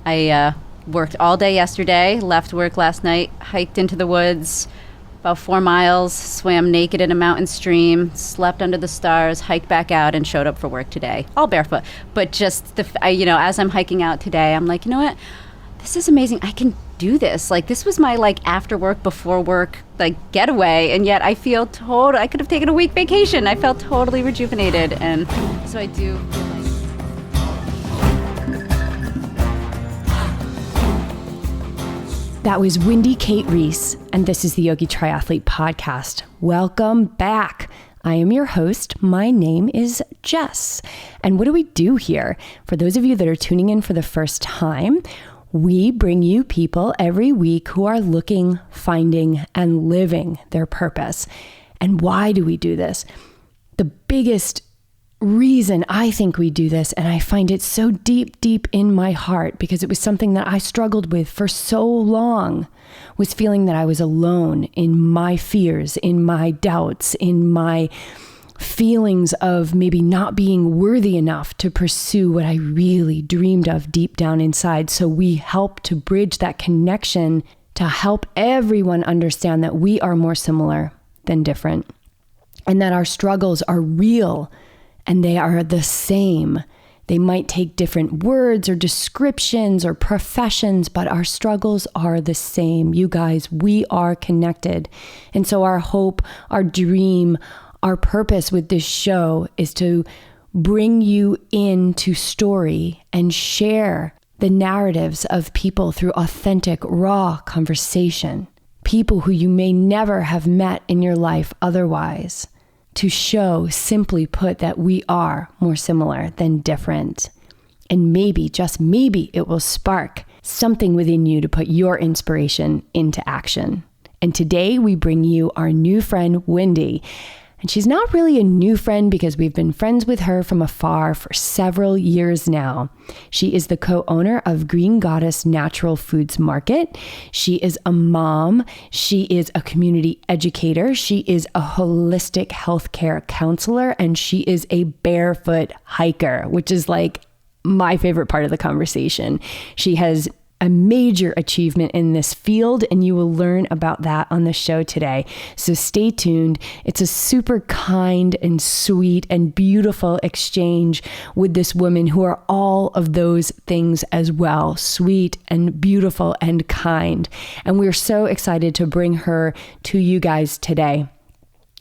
I worked all day yesterday, left work last night, hiked into the woods, about 4 miles, swam naked in a mountain stream, slept under the stars, hiked back out, and showed up for work today, all barefoot. But just, as I'm hiking out today, I'm like, you know what? This is amazing. I can do this. Like, this was my, after work, before work, getaway, and yet I feel I could have taken a week vacation. I felt totally rejuvenated, and so I do. That was Wyndy Kate Reese, and this is the Yogi Triathlete Podcast. Welcome back. I am your host. My name is Jess. And what do we do here? For those of you that are tuning in for the first time, we bring you people every week who are looking, finding, and living their purpose. And why do we do this? The biggest reason I think we do this, and I find it so deep in my heart, because it was something that I struggled with for so long, was feeling that I was alone in my fears, in my doubts, in my feelings of maybe not being worthy enough to pursue what I really dreamed of deep down inside. So we help to bridge that connection to help everyone understand that we are more similar than different, and that our struggles are real and they are the same. They might take different words or descriptions or professions, but our struggles are the same. You guys, we are connected. And so our hope, our dream, our purpose with this show is to bring you into story and share the narratives of people through authentic, raw conversation. People who you may never have met in your life otherwise. To show, simply put, that we are more similar than different. And maybe, just maybe, it will spark something within you to put your inspiration into action. And today we bring you our new friend, Wyndy. And she's not really a new friend because we've been friends with her from afar for several years now. She is the co-owner of Green Goddess Natural Foods Market. She is a mom. She is a community educator. She is a holistic healthcare counselor, and she is a barefoot hiker, which is my favorite part of the conversation. She has a major achievement in this field, and you will learn about that on the show today. So stay tuned. It's a super kind and sweet and beautiful exchange with this woman who are all of those things as well, sweet and beautiful and kind. And we're so excited to bring her to you guys today.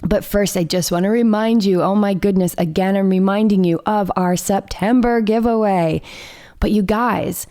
But first, I just want to remind you, oh my goodness, again, I'm reminding you of our September giveaway. But you guys,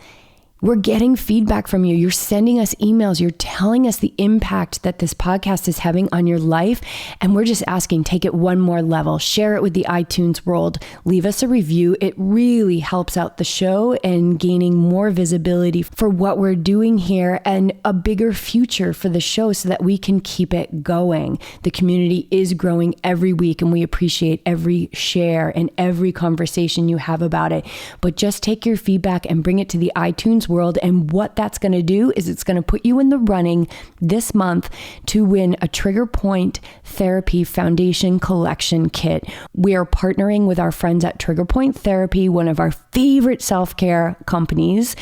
we're getting feedback from you. You're sending us emails. You're telling us the impact that this podcast is having on your life. And we're just asking, take it one more level. Share it with the iTunes world. Leave us a review. It really helps out the show and gaining more visibility for what we're doing here and a bigger future for the show so that we can keep it going. The community is growing every week, and we appreciate every share and every conversation you have about it. But just take your feedback and bring it to the iTunes world. And what that's going to do is it's going to put you in the running this month to win a Trigger Point Therapy Foundation Collection Kit. We are partnering with our friends at Trigger Point Therapy, one of our favorite self-care companies.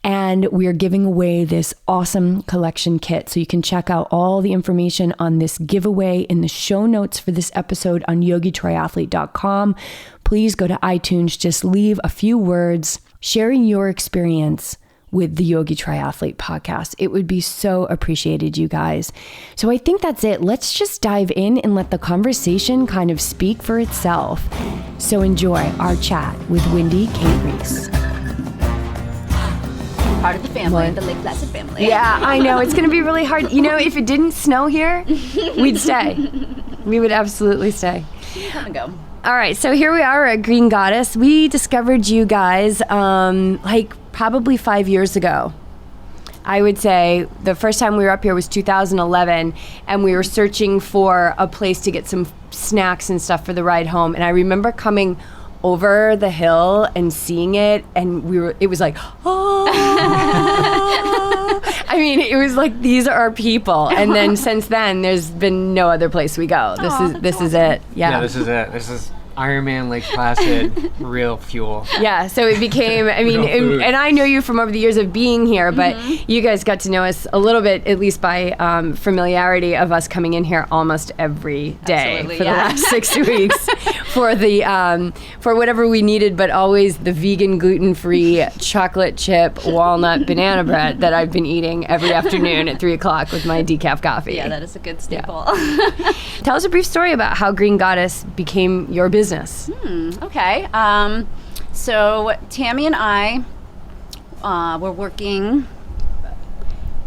And we are giving away this awesome collection kit. So you can check out all the information on this giveaway in the show notes for this episode on yogitriathlete.com. Please go to iTunes, just leave a few words sharing your experience with the Yogi Triathlete Podcast. It would be so appreciated, you guys. So I think that's it. Let's just dive in and let the conversation kind of speak for itself. So enjoy our chat with Wyndy Kate Reese. Part of the family, the Lake Placid family. Yeah, I know. It's going to be really hard. You know, if it didn't snow here, we'd stay. We would absolutely stay. Come and go. All right, so here we are at Green Goddess. We discovered you guys probably 5 years ago. I would say the first time we were up here was 2011, and we were searching for a place to get some snacks and stuff for the ride home. And I remember coming over the hill and seeing it, and it was like, oh. I mean, it was like, these are our people. And then since then, there's been no other place we go. This is it. Yeah, this is it. Ironman Lake Placid, real fuel. Yeah, so it became, I mean, and I know you from over the years of being here, but you guys got to know us a little bit, at least by familiarity of us coming in here almost every day for the last 6 weeks for the for whatever we needed, but always the vegan, gluten-free chocolate chip walnut banana bread that I've been eating every afternoon at 3 o'clock with my decaf coffee. Yeah, that is a good staple. Yeah. Tell us a brief story about how Green Goddess became your business. Okay. So Tammy and I were working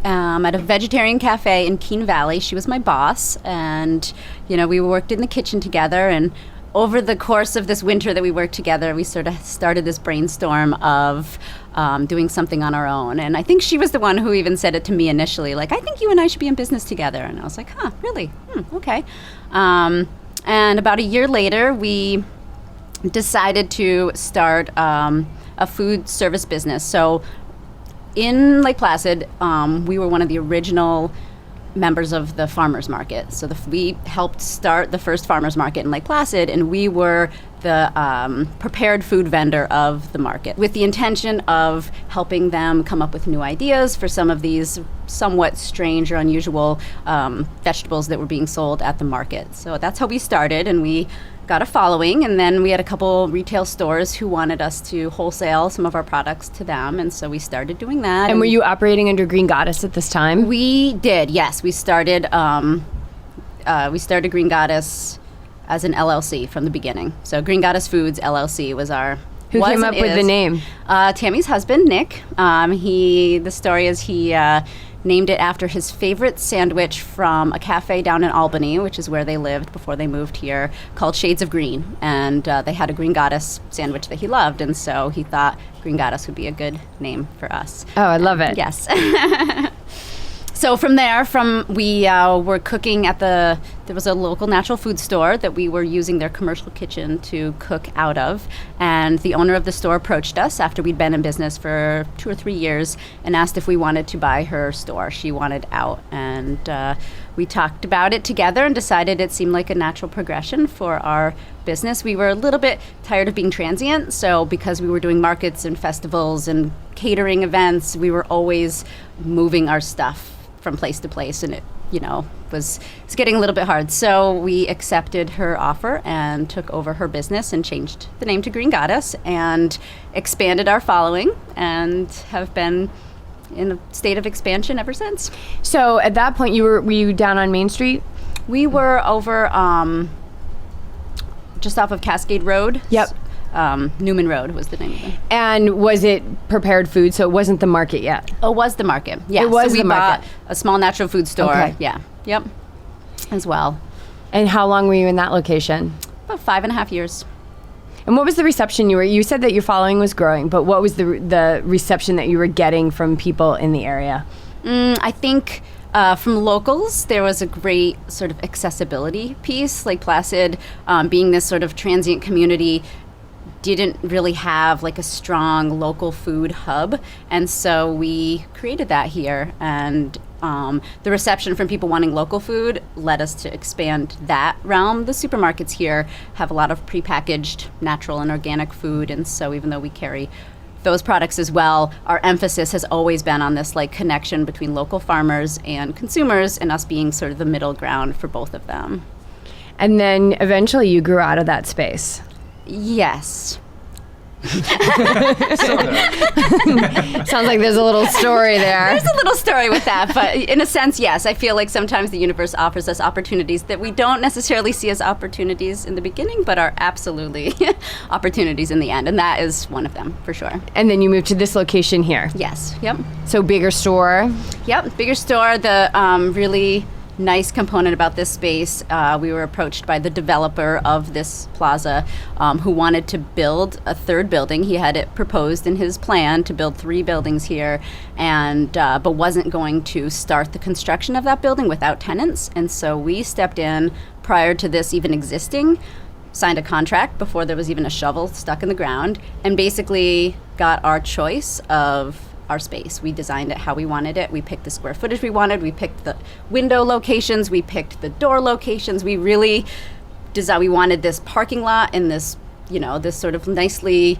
at a vegetarian cafe in Keene Valley. She was my boss, and we worked in the kitchen together. And over the course of this winter that we worked together, we sort of started this brainstorm of doing something on our own. And I think she was the one who even said it to me initially, like, I think you and I should be in business together. And I was like, huh, really? Okay. And about a year later, we decided to start a food service business. So in Lake Placid, we were one of the original members of the farmers market. So we helped start the first farmers market in Lake Placid, and we were the prepared food vendor of the market, with the intention of helping them come up with new ideas for some of these somewhat strange or unusual vegetables that were being sold at the market. So that's how we started, and we got a following, and then we had a couple retail stores who wanted us to wholesale some of our products to them, and so we started doing that. And were you operating under Green Goddess at this time? We did, yes. We started Green Goddess as an LLC from the beginning. So Green Goddess Foods LLC was our... Who came up with the name? Tammy's husband, Nick. The story is he named it after his favorite sandwich from a cafe down in Albany, which is where they lived before they moved here, called Shades of Green. And they had a Green Goddess sandwich that he loved, and so he thought Green Goddess would be a good name for us. Oh, I love it. Yes. So from there, we were cooking at there was a local natural food store that we were using their commercial kitchen to cook out of. And the owner of the store approached us after we'd been in business for 2 or 3 years and asked if we wanted to buy her store. She wanted out. And we talked about it together and decided it seemed like a natural progression for our business. We were a little bit tired of being transient. So because we were doing markets and festivals and catering events, we were always moving our stuff from place to place, and it was getting a little bit hard. So we accepted her offer and took over her business and changed the name to Green Goddess and expanded our following, and have been in a state of expansion ever since. So at that point, were you down on Main Street? We were over just off of Cascade Road. Yep. Newman Road was the name of it. And was it prepared food, so it wasn't the market yet? Oh, it was the market. Yeah, it was the market. Bought a small natural food store. Okay. Yeah, yep, as well. And how long were you in that location? About 5.5 years. And what was the reception you said that your following was growing, but what was the reception that you were getting from people in the area? I think from locals, there was a great sort of accessibility piece. Lake Placid, being this sort of transient community, didn't really have like a strong local food hub, and so we created that here. And the reception from people wanting local food led us to expand that realm. The supermarkets here have a lot of prepackaged natural and organic food, and so even though we carry those products as well, our emphasis has always been on this like connection between local farmers and consumers, and us being sort of the middle ground for both of them. And then eventually you grew out of that space. Yes. Sounds like there's a little story there. There's a little story with that, but in a sense, yes. I feel like sometimes the universe offers us opportunities that we don't necessarily see as opportunities in the beginning, but are absolutely opportunities in the end, and that is one of them, for sure. And then you moved to this location here. Yes, yep. So bigger store. Yep, bigger store. The really nice component about this space, we were approached by the developer of this plaza who wanted to build a third building. He had it proposed in his plan to build 3 buildings here, and but wasn't going to start the construction of that building without tenants. And so we stepped in prior to this even existing, signed a contract before there was even a shovel stuck in the ground, and basically got our choice of our space. We designed it how we wanted it. We picked the square footage we wanted. We picked the window locations. We picked the door locations. We really we wanted this parking lot and this, this sort of nicely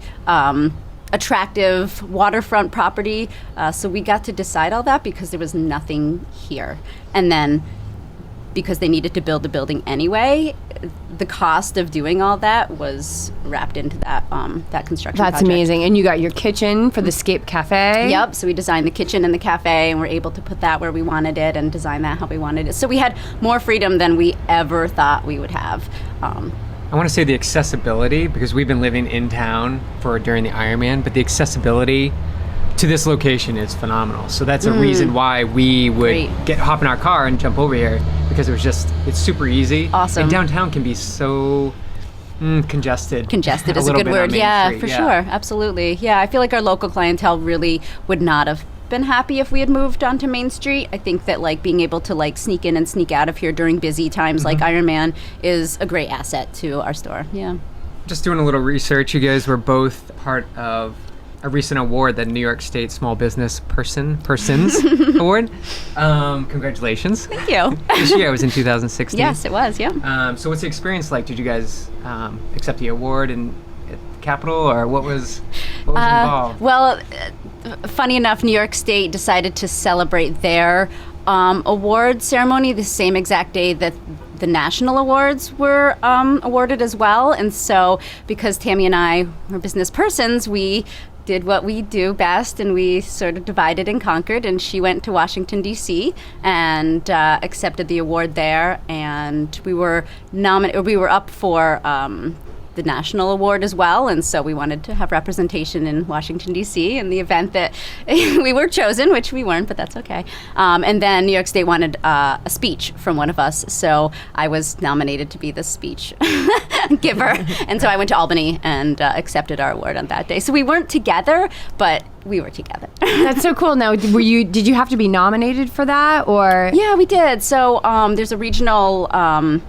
attractive waterfront property. So we got to decide all that because there was nothing here. And then because they needed to build the building anyway, the cost of doing all that was wrapped into that construction That's project. amazing. And you got your kitchen for the Scape Cafe. Yep. So we designed the kitchen and the cafe, and we're able to put that where we wanted it and design that how we wanted it. So we had more freedom than we ever thought we would have. I want to say the accessibility, because we've been living in town during the Ironman, but the accessibility to this location is phenomenal. So that's a reason why we would hop in our car and jump over here, because it's super easy. Awesome. And downtown can be so congested. Congested is a good word. Yeah, for sure. Absolutely. Yeah, I feel like our local clientele really would not have been happy if we had moved onto Main Street. I think that being able to sneak in and sneak out of here during busy times like Ironman is a great asset to our store. Yeah. Just doing a little research, you guys were both part of a recent award, the New York State Small Business Persons Award. Congratulations. Thank you. This year was in 2016. Yes, it was, yeah. So what's the experience like? Did you guys accept the award at the Capitol, or what was involved? Well, funny enough, New York State decided to celebrate their award ceremony the same exact day that the national awards were awarded as well. And so because Tammy and I were business persons, we did what we do best, and we sort of divided and conquered, and she went to Washington, D.C. and accepted the award there, and we were up for the national award as well, and so we wanted to have representation in Washington, D.C. in the event that we were chosen, which we weren't, but that's okay. And then New York State wanted a speech from one of us, so I was nominated to be the speech giver, and so I went to Albany and accepted our award on that day. So we weren't together, but we were together. That's so cool. Now, did you have to be nominated for that, or? Yeah, we did. So there's a regional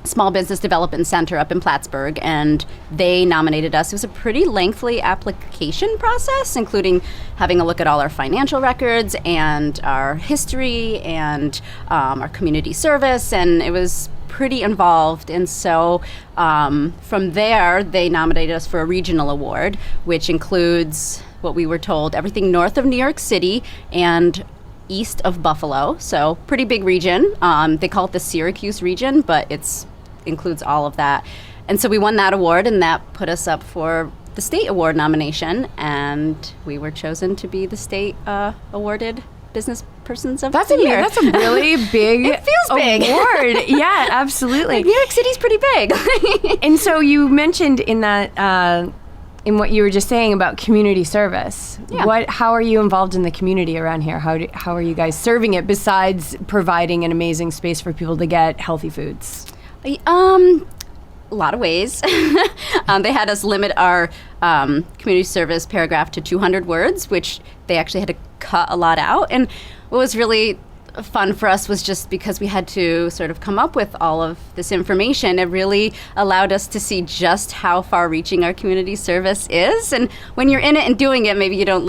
Small Business Development Center up in Plattsburgh, and they nominated us. It was a pretty lengthy application process, including having a look at all our financial records and our history and our community service, and it was pretty involved. And so from there, they nominated us for a regional award, which includes what we were told, everything north of New York City and east of Buffalo, so pretty big region. They call it the Syracuse region, but it includes all of that. And so we won that award, and that put us up for the state award nomination, and we were chosen to be the state awarded business persons of the year. That's a really big it feels big. award. Yeah, absolutely. New York City's pretty big. And so you mentioned in that in what you were just saying about community service. Yeah. How are you involved in the community around here? How are you guys serving it besides providing an amazing space for people to get healthy foods? A lot of ways. They had us limit our community service paragraph to 200 words, which they actually had to cut a lot out. And what was really fun for us was just because we had to sort of come up with all of this information, it really allowed us to see just how far-reaching our community service is. And when you're in it and doing it, maybe you don't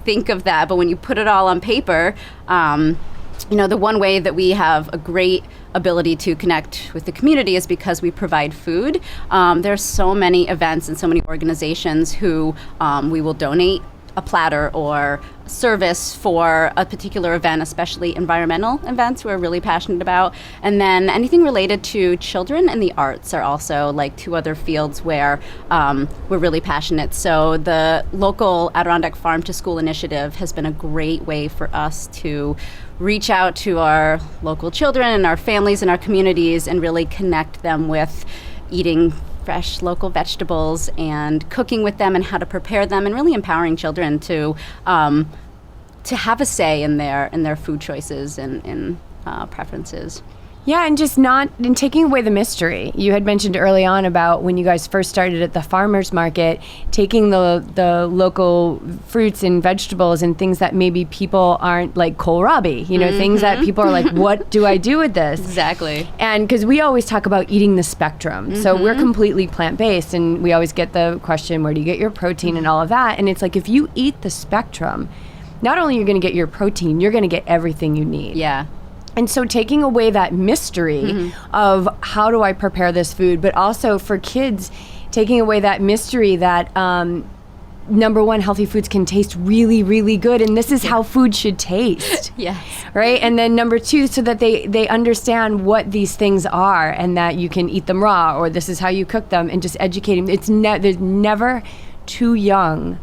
think of that, but when you put it all on paper, the one way that we have a great ability to connect with the community is because we provide food. There's so many events and so many organizations who we will donate a platter or service for a particular event, especially environmental events we're really passionate about. And then anything related to children and the arts are also two other fields where we're really passionate. So the local Adirondack Farm to School initiative has been a great way for us to reach out to our local children and our families and our communities and really connect them with eating fresh local vegetables and cooking with them and how to prepare them, and really empowering children to have a say in their food choices and preferences. Yeah, and just and taking away the mystery. You had mentioned early on about when you guys first started at the farmers market, taking the local fruits and vegetables and things that maybe people aren't, like kohlrabi, things that people are like, what do I do with this? Exactly. And because we always talk about eating the spectrum. So we're completely plant-based, and we always get the question, where do you get your protein and all of that? And it's like, if you eat the spectrum, not only are you going to get your protein, you're going to get everything you need. Yeah. And so taking away that mystery of how do I prepare this food, but also for kids, taking away that mystery that number one, healthy foods can taste really, really good. And this is how food should taste. Yes. Right? And then number two, so that they understand what these things are and that you can eat them raw or this is how you cook them and just educating. There's never too young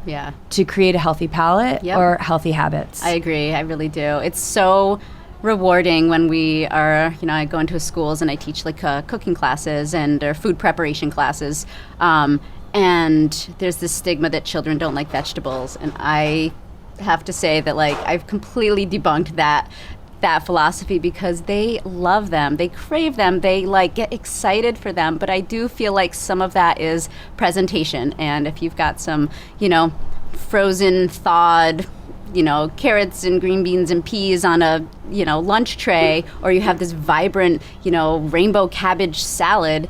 to create a healthy palate or healthy habits. I agree. I really do. It's so rewarding when we are, I go into schools and I teach like cooking classes or food preparation classes. And there's this stigma that children don't like vegetables. And I have to say that like I've completely debunked that philosophy because they love them. They crave them. They like get excited for them. But I do feel like some of that is presentation. And if you've got some, frozen, thawed, carrots and green beans and peas on a, lunch tray, or you have this vibrant, rainbow cabbage salad,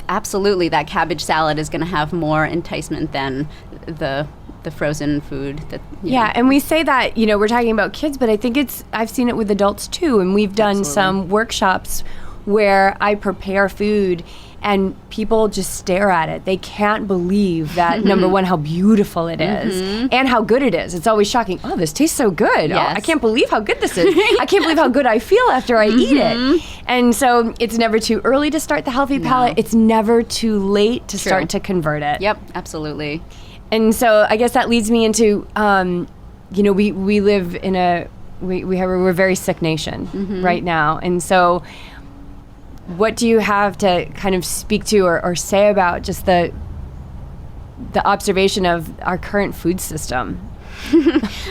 absolutely that cabbage salad is going to have more enticement than the frozen food that and we say that we're talking about kids, but I think I've seen it with adults too, and we've done some workshops where I prepare food and people just stare at it. They can't believe that number one, how beautiful it is and how good it is. It's always shocking. Oh, this tastes so good. Yes. Oh, I can't believe how good this is. I can't believe how good I feel after I eat it. And so it's never too early to start the healthy palate. It's never too late to start to convert it. Yep, absolutely. And so I guess that leads me into, we live in we're a very sick nation right now. And so what do you have to kind of speak to or say about just the observation of our current food system?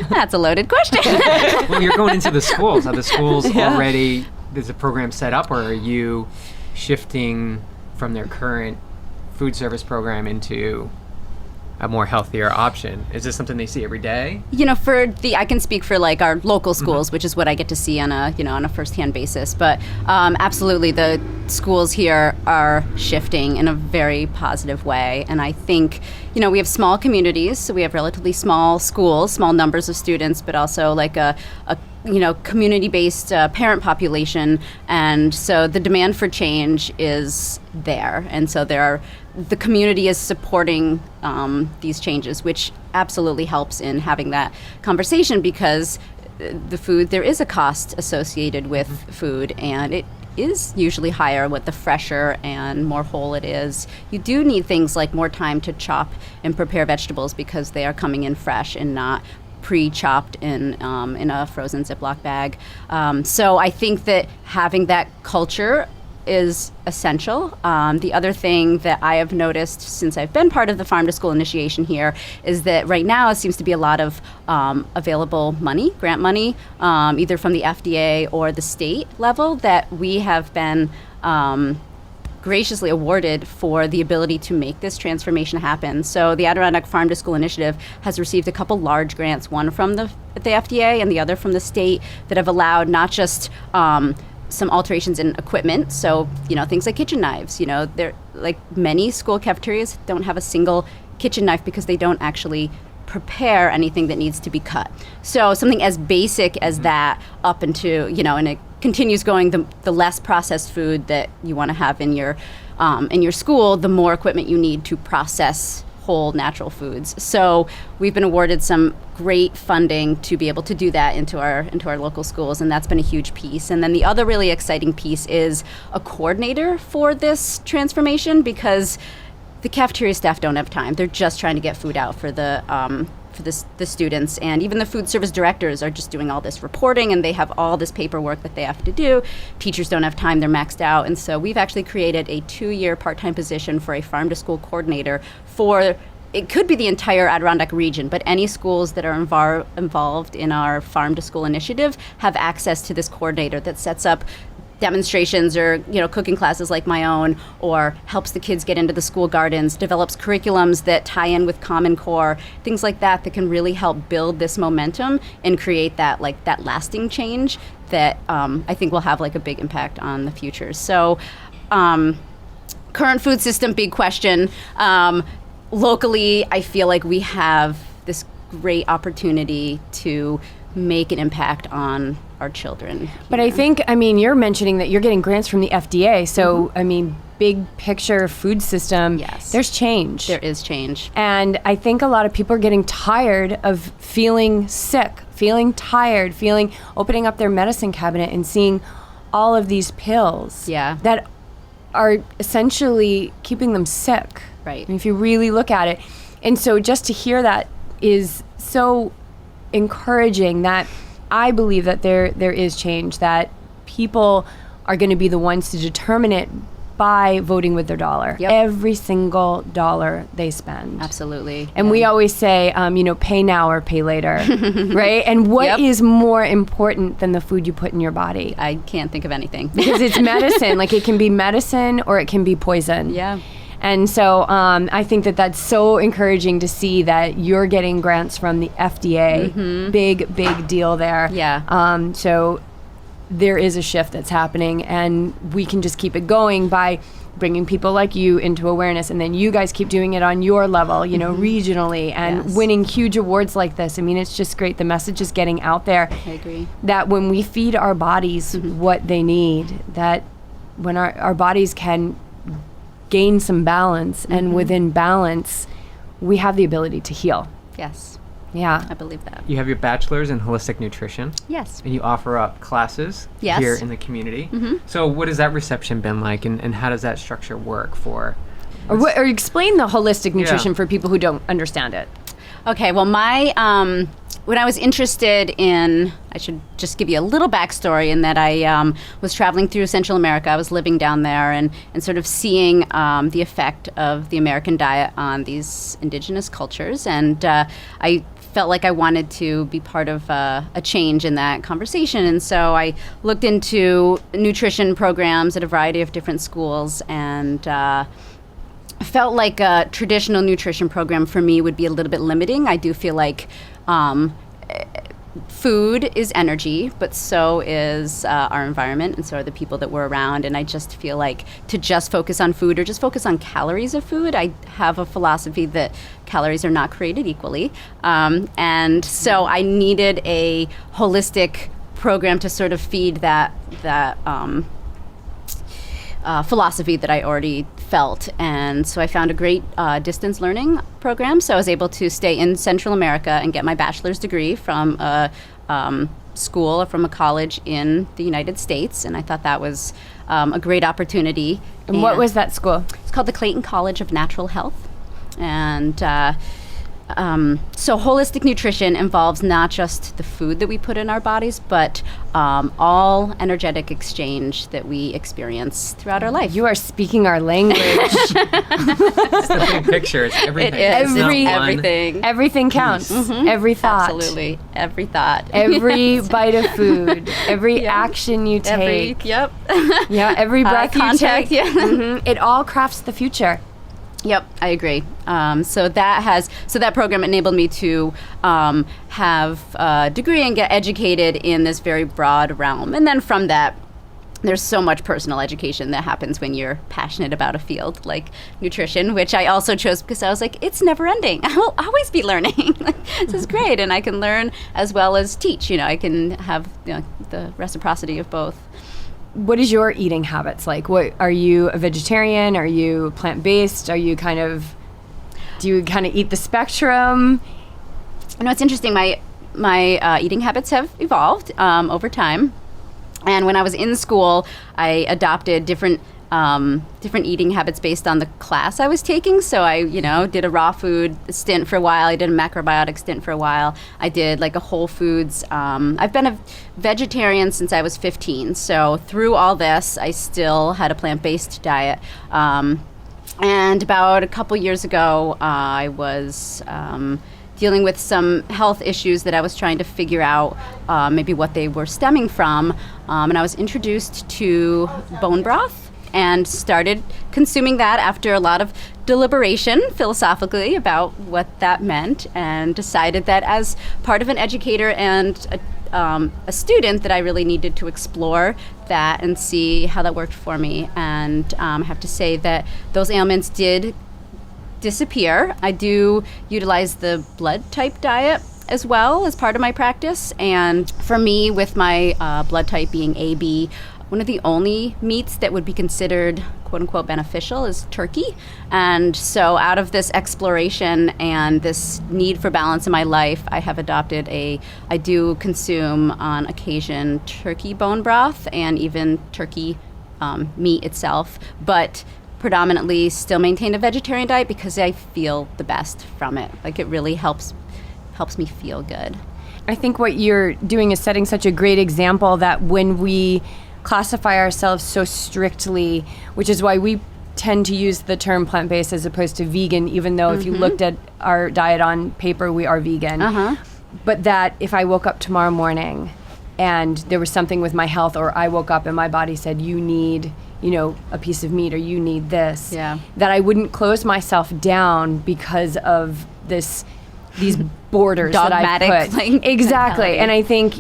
That's a loaded question. Well, you're going into the schools. Are the schools already, there's a program set up, or are you shifting from their current food service program into a more healthier option? Is this something they see every day? I can speak for like our local schools, which is what I get to see on a firsthand basis. But absolutely, the schools here are shifting in a very positive way. And I think, we have small communities, so we have relatively small schools, small numbers of students, but also like a community-based parent population. And so the demand for change is there. And so the community is supporting these changes, which absolutely helps in having that conversation because there is a cost associated with food, and it is usually higher with the fresher and more whole it is. You do need things like more time to chop and prepare vegetables because they are coming in fresh and not pre-chopped in a frozen Ziploc bag. So I think that having that culture is essential. The other thing that I have noticed since I've been part of the Farm to School initiation here is that right now it seems to be a lot of available money, grant money, either from the FDA or the state level that we have been graciously awarded for the ability to make this transformation happen. So the Adirondack Farm to School Initiative has received a couple large grants, one from the FDA and the other from the state, that have allowed not just some alterations in equipment, so things like kitchen knives. They're like many school cafeterias don't have a single kitchen knife because they don't actually prepare anything that needs to be cut. So something as basic as that up into and it continues going, the less processed food that you want to have in your school, the more equipment you need to process whole natural foods. So we've been awarded some great funding to be able to do that into our local schools, and that's been a huge piece. And then the other really exciting piece is a coordinator for this transformation, because the cafeteria staff don't have time. They're just trying to get food out for the students, and even the food service directors are just doing all this reporting, and they have all this paperwork that they have to do. Teachers don't have time, they're maxed out. And so we've actually created a 2-year part-time position for a farm to school coordinator for, it could be the entire Adirondack region, but any schools that are involved in our farm to school initiative have access to this coordinator that sets up demonstrations or cooking classes like my own, or helps the kids get into the school gardens, develops curriculums that tie in with Common Core, things like that can really help build this momentum and create that lasting change that I think will have like a big impact on the future. So current food system, big question. Locally, I feel like we have this great opportunity to make an impact on our children. But I think, I mean, you're mentioning that you're getting grants from the FDA. So, I mean, big picture food system, Yes. there's change. There is change. And I think a lot of people are getting tired of feeling sick, feeling tired, opening up their medicine cabinet and seeing all of these pills Yeah. that are essentially keeping them sick. Right. I mean, if you really look at it. And so just to hear that is so encouraging, that I believe that there is change, that people are going to be the ones to determine it by voting with their dollar. Yep. Every single dollar they spend. Absolutely. And we always say, pay now or pay later, right? And what Yep. is more important than the food you put in your body? I can't think of anything. Because it's medicine. Like, it can be medicine or it can be poison. Yeah. And so I think that that's so encouraging to see that you're getting grants from the FDA. Big deal there. Yeah. So there is a shift that's happening, and we can just keep it going by bringing people like you into awareness, and then you guys keep doing it on your level, regionally, and Yes. winning huge awards like this. I mean, it's just great. The message is getting out there. I agree. That when we feed our bodies what they need, that when our bodies can gain some balance, and within balance, we have the ability to heal. Yes. Yeah. I believe that. You have your bachelor's in holistic nutrition, Yes. and you offer up classes Yes. here in the community. So what has that reception been like, and how does that structure work for? Or explain the holistic nutrition for people who don't understand it. Okay, well, when I was interested in, I should just give you a little backstory in that I was traveling through Central America. I was living down there and sort of seeing the effect of the American diet on these indigenous cultures. And I felt like I wanted to be part of a change in that conversation. And so I looked into nutrition programs at a variety of different schools, and felt like a traditional nutrition program for me would be a little bit limiting. I do feel like food is energy, but so is our environment, and so are the people that we're around. And I just feel like to just focus on food or just focus on calories of food, I have a philosophy that calories are not created equally. And so I needed a holistic program to sort of feed that philosophy that I already felt. And so I found a great distance learning program. So I was able to stay in Central America and get my bachelor's degree from a school or from a college in the United States. And I thought that was a great opportunity. And what was that school? It's called the Clayton College of Natural Health. And so holistic nutrition involves not just the food that we put in our bodies, but all energetic exchange that we experience throughout our life. You are speaking our language. It's the big picture. It's everything. It is. It's not Every- one. Everything. Everything counts. Every thought. Absolutely. Every thought. Every bite of food. Every Yeah. action you take. Yep. Yeah, every breath you contact, take. yeah. It all crafts the future. Yep, I agree. So that program enabled me to have a degree and get educated in this very broad realm. And then from that, there's so much personal education that happens when you're passionate about a field like nutrition, which I also chose because I was like, it's never ending. I will always be learning. This is great. And I can learn as well as teach. I can have the reciprocity of both. What is your eating habits like? What are you, a vegetarian? Are you plant-based? Do you kind of eat the spectrum? It's interesting. My eating habits have evolved over time. And when I was in school, I adopted different eating habits based on the class I was taking. So I, did a raw food stint for a while. I did a macrobiotic stint for a while. I did like a whole foods. I've been a vegetarian since I was 15. So through all this, I still had a plant-based diet. And about a couple years ago, I was dealing with some health issues that I was trying to figure out maybe what they were stemming from. And I was introduced to bone broth and started consuming that after a lot of deliberation philosophically about what that meant, and decided that as part of an educator and a student that I really needed to explore that and see how that worked for me. And I have to say that those ailments did disappear. I do utilize the blood type diet as well as part of my practice. And for me, with my blood type being AB, one of the only meats that would be considered quote unquote beneficial is turkey. And so out of this exploration and this need for balance in my life, I have adopted I do consume on occasion turkey bone broth and even turkey meat itself, but predominantly still maintain a vegetarian diet because I feel the best from it. Like it really helps me feel good. I think what you're doing is setting such a great example that when we classify ourselves so strictly, which is why we tend to use the term plant-based as opposed to vegan, even though if you looked at our diet on paper, we are vegan. But that if I woke up tomorrow morning and there was something with my health, or I woke up and my body said, you need, a piece of meat, or you need this, that I wouldn't close myself down because of these borders that I put. Like, exactly. And I think,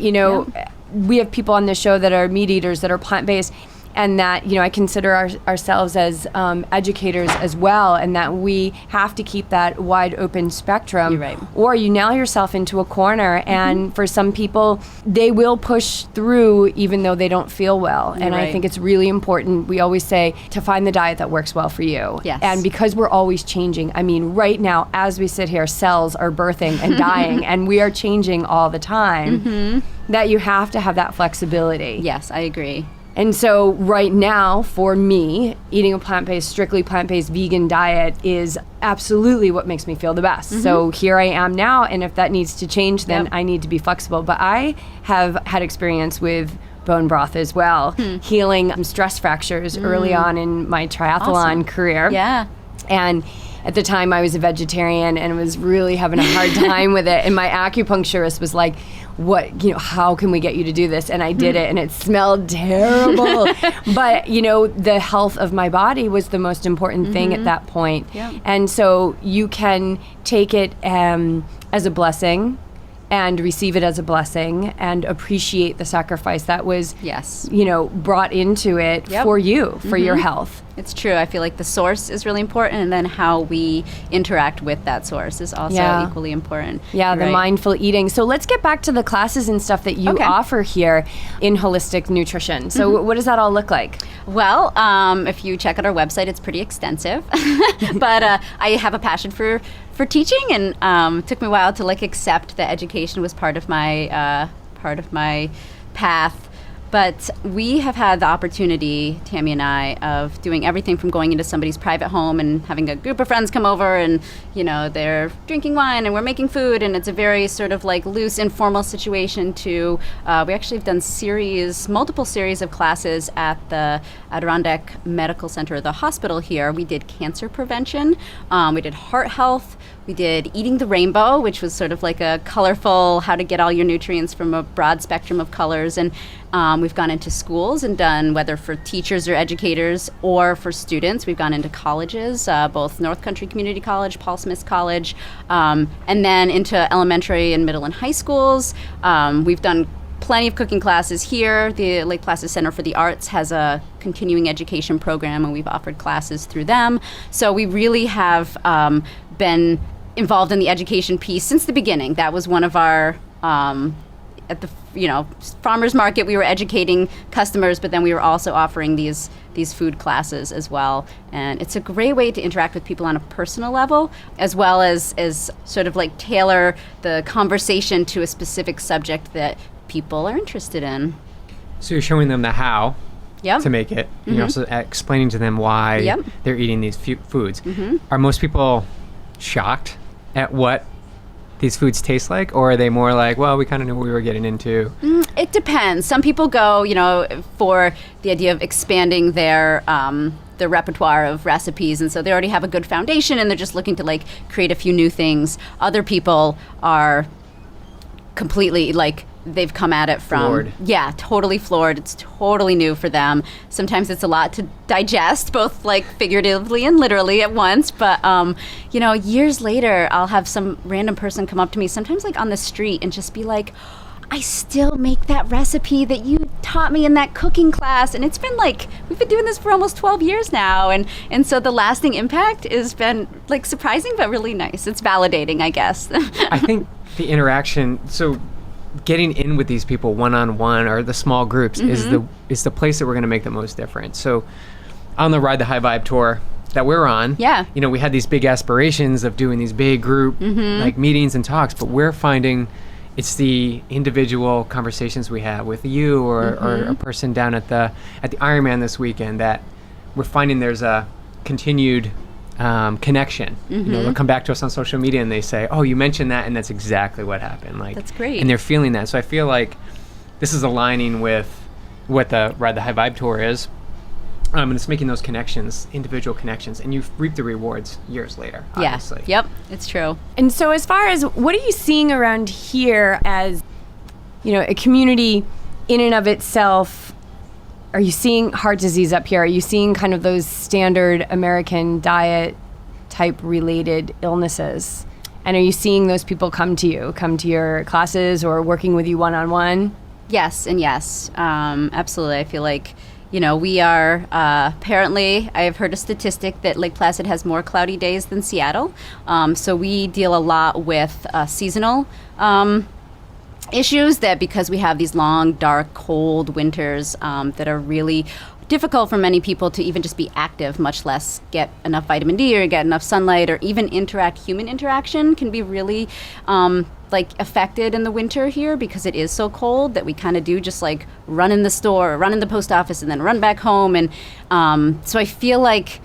we have people on this show that are meat eaters, that are plant-based, and that, I consider ourselves as educators as well, and that we have to keep that wide open spectrum. You're right. Or you nail yourself into a corner, and for some people, they will push through even though they don't feel well. You're and right. I think it's really important, we always say, to find the diet that works well for you. Yes. And because we're always changing, I mean, right now, as we sit here, cells are birthing and dying, and we are changing all the time, that you have to have that flexibility. Yes, I agree. And so right now, for me, eating a strictly plant-based vegan diet is absolutely what makes me feel the best. So here I am now, and if that needs to change, then I need to be flexible. But I have had experience with bone broth as well, healing stress fractures early on in my triathlon career. Yeah. And at the time I was a vegetarian and was really having a hard time with it. And my acupuncturist was like, how can we get you to do this? And I did it, and it smelled terrible. But, the health of my body was the most important thing at that point. Yeah. And so you can take it as a blessing and receive it as a blessing and appreciate the sacrifice that was, brought into it for you, for your health. It's true. I feel like the source is really important, and then how we interact with that source is also equally important. Yeah, the mindful eating. So let's get back to the classes and stuff that you offer here in holistic nutrition. So what does that all look like? Well, if you check out our website, it's pretty extensive. But I have a passion for teaching, and it took me a while to accept that education was part of my path. But we have had the opportunity, Tammy and I, of doing everything from going into somebody's private home and having a group of friends come over, and they're drinking wine and we're making food, and it's a very sort of loose, informal situation, to we actually have done multiple series of classes at the Adirondack Medical Center, the hospital here. We did cancer prevention, we did heart health, we did eating the rainbow, which was sort of like a colorful, how to get all your nutrients from a broad spectrum of colors. And we've gone into schools and done, whether for teachers or educators or for students, we've gone into colleges, both North Country Community College, Paul Smith College, and then into elementary and middle and high schools. We've done plenty of cooking classes here. The Lake Placid Center for the Arts has a continuing education program, and we've offered classes through them. So we really have been involved in the education piece since the beginning. That was one of our, at the farmers market, we were educating customers, but then we were also offering these food classes as well. And it's a great way to interact with people on a personal level, as well as sort of tailor the conversation to a specific subject that people are interested in. So you're showing them the how to make it. And you're also explaining to them why they're eating these foods. Are most people shocked at what these foods taste like, or are they more like, well, we kind of knew what we were getting into? It depends. Some people go, for the idea of expanding their repertoire of recipes, and so they already have a good foundation and they're just looking to create a few new things. Other people are completely they've come at it from floored. Yeah, totally floored. It's totally new for them. Sometimes it's a lot to digest, both figuratively and literally at once. But years later, I'll have some random person come up to me, sometimes on the street, and just be like, I still make that recipe that you taught me in that cooking class. And it's been like, we've been doing this for almost 12 years now. And so the lasting impact has been like surprising, but really nice. It's validating, I guess. I think the interaction, so getting in with these people one-on-one or the small groups is the place that we're going to make the most difference. So on the Ride the High Vibe tour that we're on, we had these big aspirations of doing these big group like meetings and talks, but we're finding it's the individual conversations we have with you or a person down at the Ironman this weekend that we're finding there's a continued connection. They'll come back to us on social media and they say, "Oh, you mentioned that, and that's exactly what happened." Like, that's great. And they're feeling that. So I feel like this is aligning with what the Ride the High Vibe tour is. And it's making those connections, individual connections, and you reap the rewards years later, obviously. Yep, it's true. And so as far as what are you seeing around here as, a community in and of itself? Are you seeing heart disease up here? Are you seeing kind of those standard American diet type related illnesses? And are you seeing those people come to your classes or working with you one-on-one? Yes and yes. Absolutely. I feel like we are, apparently, I've heard a statistic that Lake Placid has more cloudy days than Seattle. So we deal a lot with seasonal issues that because we have these long, dark, cold winters that are really difficult for many people to even just be active, much less get enough vitamin D or get enough sunlight or even human interaction can be really affected in the winter here because it is so cold that we kind of do just like run in the store, run in the post office, and then run back home. And so I feel like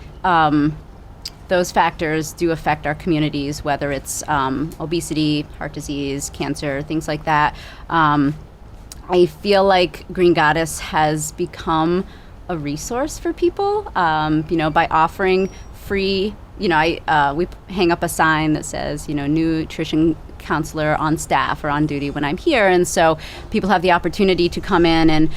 those factors do affect our communities, whether it's obesity, heart disease, cancer, things like that. I feel like Green Goddess has become a resource for people, by offering free, we hang up a sign that says, nutrition counselor on staff or on duty when I'm here. And so people have the opportunity to come in and,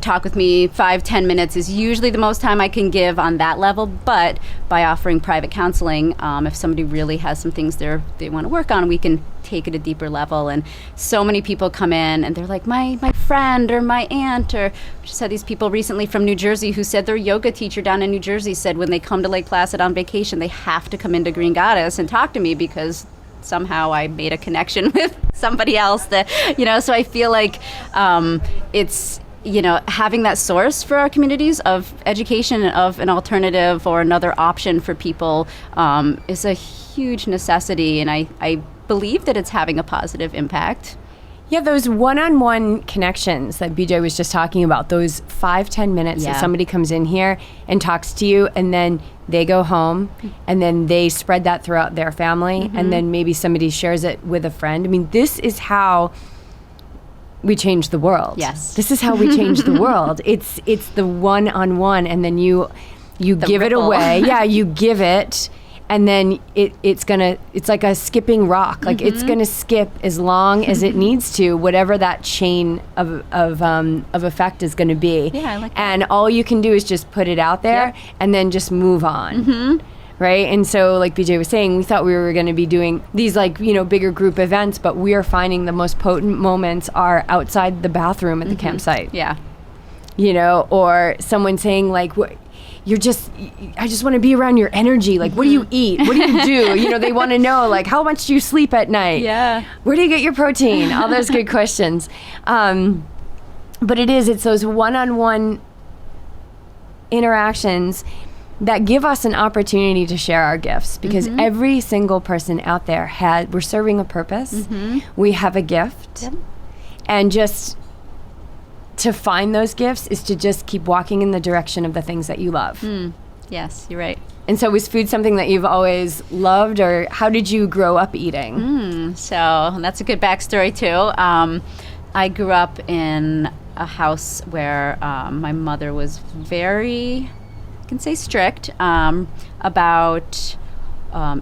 talk with me. 5-10 minutes is usually the most time I can give on that level. But by offering private counseling, if somebody really has some things they want to work on, we can take it a deeper level. And so many people come in and they're like, my friend or my aunt, or we just had these people recently from New Jersey who said their yoga teacher down in New Jersey said when they come to Lake Placid on vacation, they have to come into Green Goddess and talk to me because somehow I made a connection with somebody else that, so I feel like it's, having that source for our communities of education and of an alternative or another option for people is a huge necessity. And I believe that it's having a positive impact. Yeah, those one-on-one connections that BJ was just talking about, those 5-10 minutes that somebody comes in here and talks to you and then they go home and then they spread that throughout their family and then maybe somebody shares it with a friend. I mean, this is how we change the world. Yes. This is how we change the world. It's the one-on-one and then you give it away. Yeah, you give it. And then it's like a skipping rock. Like it's gonna skip as long as it needs to, whatever that chain of effect is gonna be. Yeah, I like that. And all you can do is just put it out there and then just move on. Right? And so like BJ was saying, we thought we were gonna be doing these bigger group events, but we are finding the most potent moments are outside the bathroom at the campsite. Yeah. Or someone saying like, I just want to be around your energy. Like, what do you eat? What do you do? They want to know, like, how much do you sleep at night? Yeah. Where do you get your protein? All those good questions. But it's those one-on-one interactions that give us an opportunity to share our gifts because every single person out there we're serving a purpose. We have a gift. Yep. And just to find those gifts is to just keep walking in the direction of the things that you love. Yes, you're right. And so was food something that you've always loved, or how did you grow up eating? So that's a good backstory too. I grew up in a house where my mother was very, I can say strict, about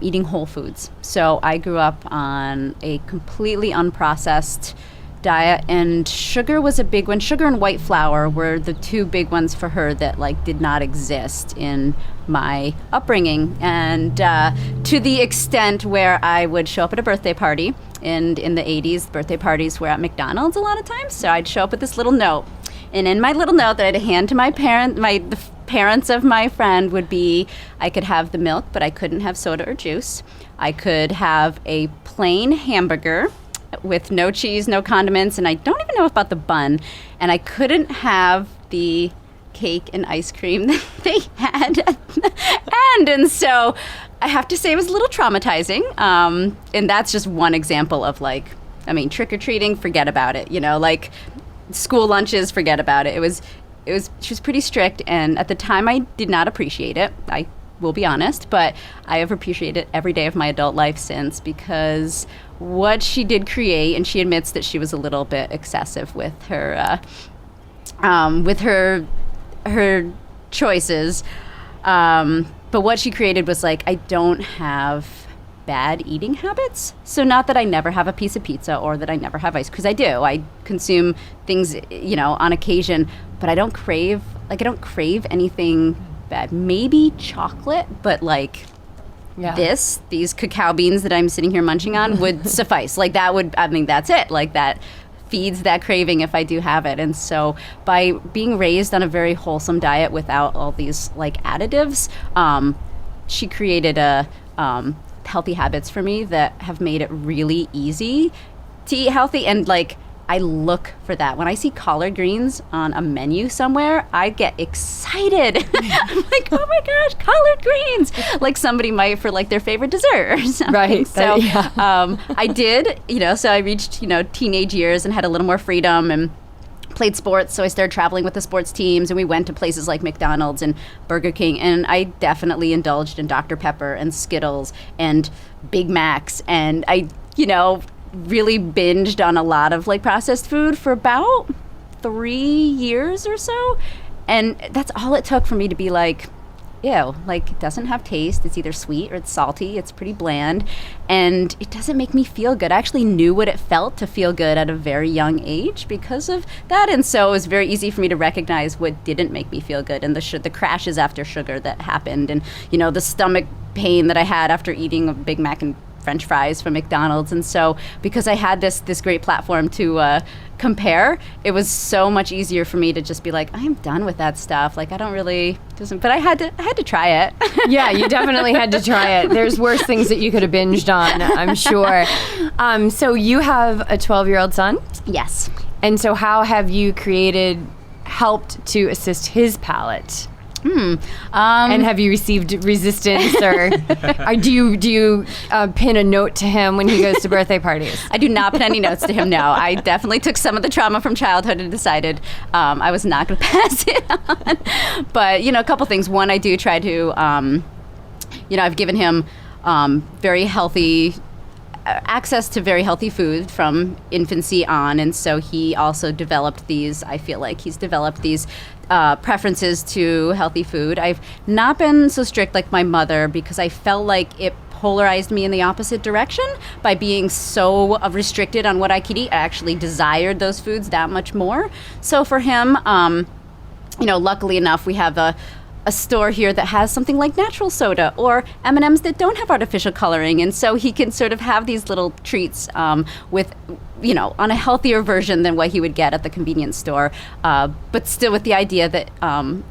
eating whole foods. So I grew up on a completely unprocessed diet, and sugar was a big one. Sugar and white flour were the two big ones for her that did not exist in my upbringing. And to the extent where I would show up at a birthday party And in the 80s, birthday parties were at McDonald's a lot of times. So I'd show up with this little note. And in my little note that I had to hand to the parents of my friend would be, I could have the milk, but I couldn't have soda or juice. I could have a plain hamburger with no cheese, no condiments, and I don't even know about the bun. And I couldn't have the cake and ice cream that they had at the end. And so I have to say it was a little traumatizing. And that's just one example of trick-or-treating, forget about it. School lunches, forget about it. She was pretty strict, and at the time I did not appreciate it. I will be honest, but I have appreciated it every day of my adult life since, because what she did create, and she admits that she was a little bit excessive with her her choices, but what she created was I don't have bad eating habits. So not that I never have a piece of pizza or that I never have ice, because I do. I consume things, on occasion, but I don't crave anything bad. Maybe chocolate, but these cacao beans that I'm sitting here munching on would suffice. That's it. That feeds that craving if I do have it. And so by being raised on a very wholesome diet without all these additives, she created healthy habits for me that have made it really easy to eat healthy. And I look for that. When I see collard greens on a menu somewhere, I get excited. I'm like, oh my gosh, collard greens! Like somebody might for their favorite dessert or something. Right. So I did, so I reached, teenage years and had a little more freedom and played sports. So I started traveling with the sports teams, and we went to places like McDonald's and Burger King. And I definitely indulged in Dr. Pepper and Skittles and Big Macs. And I, really binged on a lot of processed food for about 3 years or so. And that's all it took for me to be ew, it doesn't have taste. It's either sweet or it's salty. It's pretty bland, and it doesn't make me feel good. I actually knew what it felt to feel good at a very young age because of that. And so it was very easy for me to recognize what didn't make me feel good, and the crashes after sugar that happened, and the stomach pain that I had after eating a Big Mac and French fries from McDonald's. And so because I had this great platform to compare, it was so much easier for me to just be I am done with that stuff. I don't really but I had to try it. Yeah, you definitely had to try it. There's worse things that you could have binged on, I'm sure. So you have a 12-year-old son? Yes. And so how have you helped to assist his palate? And have you received resistance, or do you pin a note to him when he goes to birthday parties? I do not pin any notes to him, no. I definitely took some of the trauma from childhood and decided I was not going to pass it on. But, a couple things. One, I do try to, I've given him very healthy access to very healthy food from infancy on, and so he also developed these, I feel like he's developed these preferences to healthy food. I've not been so strict like my mother, because I felt like it polarized me in the opposite direction by being so restricted on what I could eat. I actually desired those foods that much more. So for him, luckily enough, we have a store here that has something like natural soda or M&Ms that don't have artificial coloring, and so he can sort of have these little treats with, on a healthier version than what he would get at the convenience store, but still with the idea that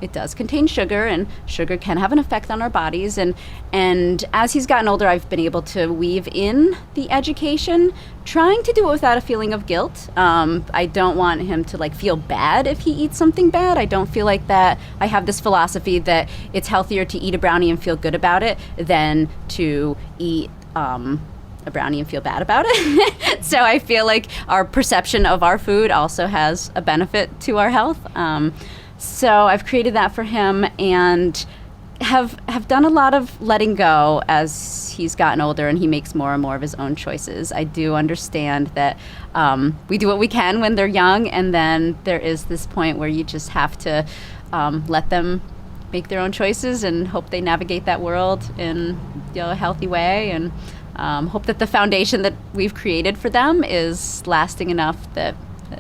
it does contain sugar, and sugar can have an effect on our bodies. And as he's gotten older, I've been able to weave in the education, trying to do it without a feeling of guilt. I don't want him to feel bad if he eats something bad. I don't feel like that. I have this philosophy that it's healthier to eat a brownie and feel good about it than to eat a brownie and feel bad about it. So I feel like our perception of our food also has a benefit to our health. So I've created that for him, and have done a lot of letting go as he's gotten older and he makes more and more of his own choices. I do understand that we do what we can when they're young, and then there is this point where you just have to let them make their own choices and hope they navigate that world in a healthy way, and hope that the foundation that we've created for them is lasting enough that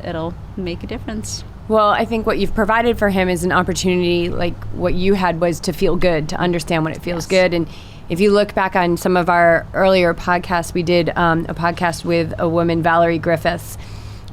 it'll make a difference. Well, I think what you've provided for him is an opportunity, like what you had was to feel good, to understand when it feels good. And if you look back on some of our earlier podcasts, we did a podcast with a woman, Valerie Griffiths,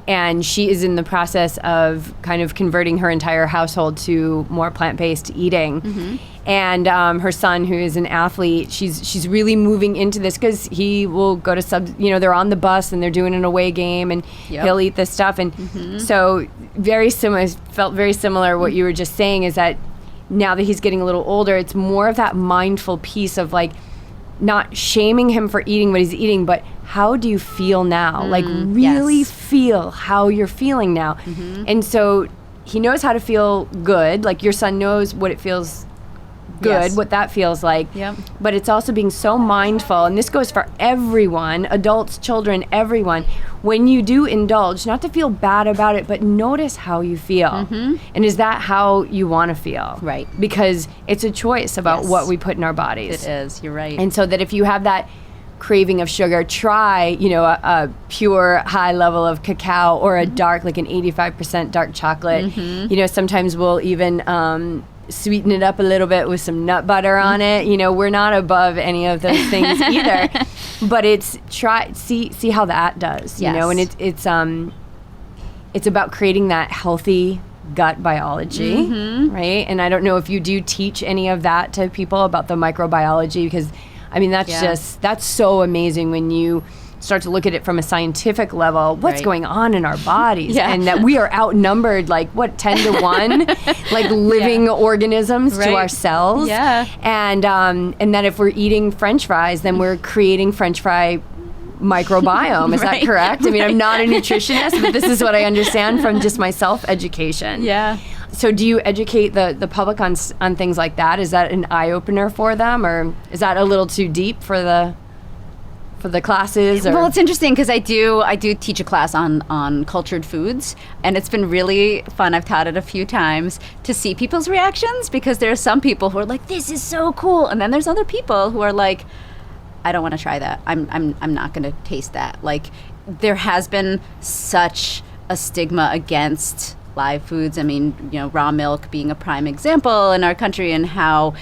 and she is in the process of kind of converting her entire household to more plant-based eating. And her son, who is an athlete, she's really moving into this because he will go to they're on the bus and they're doing an away game and he'll eat this stuff. And so very similar, felt very similar what you were just saying, is that now that he's getting a little older, it's more of that mindful piece of like not shaming him for eating what he's eating, but how do you feel now? Like really feel how you're feeling now. And so he knows how to feel good. Like your son knows what it feels good, what that feels like. But it's also being so mindful, and this goes for everyone, adults, children, everyone. When you do indulge, not to feel bad about it, but notice how you feel. And is that how you want to feel? Right. Because it's a choice about what we put in our bodies. It is. You're right. And so that if you have that craving of sugar, try, a pure high level of cacao or a dark, like an 85% dark chocolate. Sometimes we'll even sweeten it up a little bit with some nut butter on it. We're not above any of those things either. But it's see how that does, and it's about creating that healthy gut biology, right? And I don't know if you do teach any of that to people about the microbiology, because I mean, that's so amazing when you start to look at it from a scientific level, what's going on in our bodies, and that we are outnumbered 10 to 1, like living organisms to ourselves. And that if we're eating French fries, then we're creating French fry microbiome. Is that correct? I mean, I'm not a nutritionist, but this is what I understand from just my self-education. So do you educate the public on things like that? Is that an eye-opener for them, or is that a little too deep for the classes? Or? Well, it's interesting because I do teach a class on cultured foods, and it's been really fun. I've taught it a few times to see people's reactions, because there are some people who are like, "This is so cool," and then there's other people who are like, "I don't want to try that. I'm not going to taste that." Like, there has been such a stigma against live foods. I mean, raw milk being a prime example in our country, and how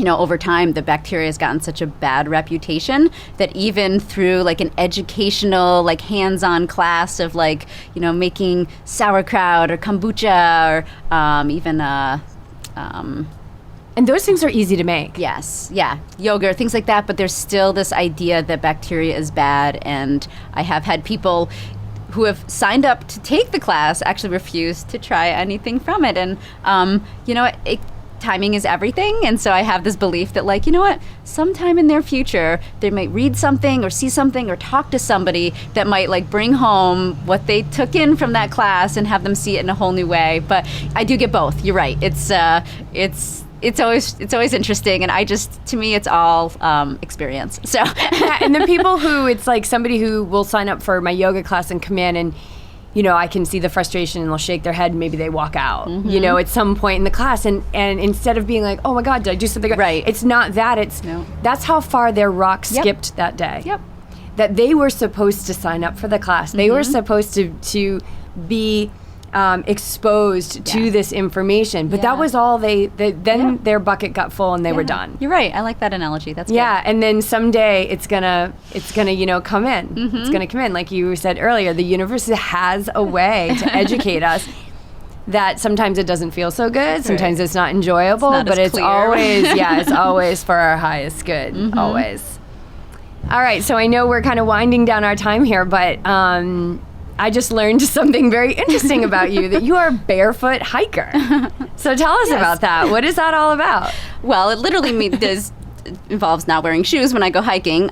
over time the bacteria has gotten such a bad reputation that even through like an educational, like hands-on class of making sauerkraut or kombucha or even and those things are easy to make. Yogurt, things like that, but there's still this idea that bacteria is bad. And I have had people who have signed up to take the class actually refuse to try anything from it. And timing is everything, and so I have this belief that sometime in their future they might read something or see something or talk to somebody that might bring home what they took in from that class and have them see it in a whole new way. But I do get both. You're right. It's always interesting, and to me it's all experience. So and the people who, it's like somebody who will sign up for my yoga class and come in, and I can see the frustration, and they'll shake their head and maybe they walk out, at some point in the class. And instead of being like, oh my God, did I do something? Right. It's not that. That's how far their rock skipped that day. That they were supposed to sign up for the class. They were supposed to be exposed to this information, but that was all their bucket got full and they were done. You're right. I like that analogy. That's good. And then someday it's gonna come in. It's gonna come in, like you said earlier. The universe has a way to educate us that sometimes it doesn't feel so good, sometimes it's not enjoyable, but it's always it's always for our highest good. Always. All right, so I know we're kind of winding down our time here, but I just learned something very interesting about you, that you are a barefoot hiker. So tell us about that. What is that all about? Well, it literally involves not wearing shoes when I go hiking,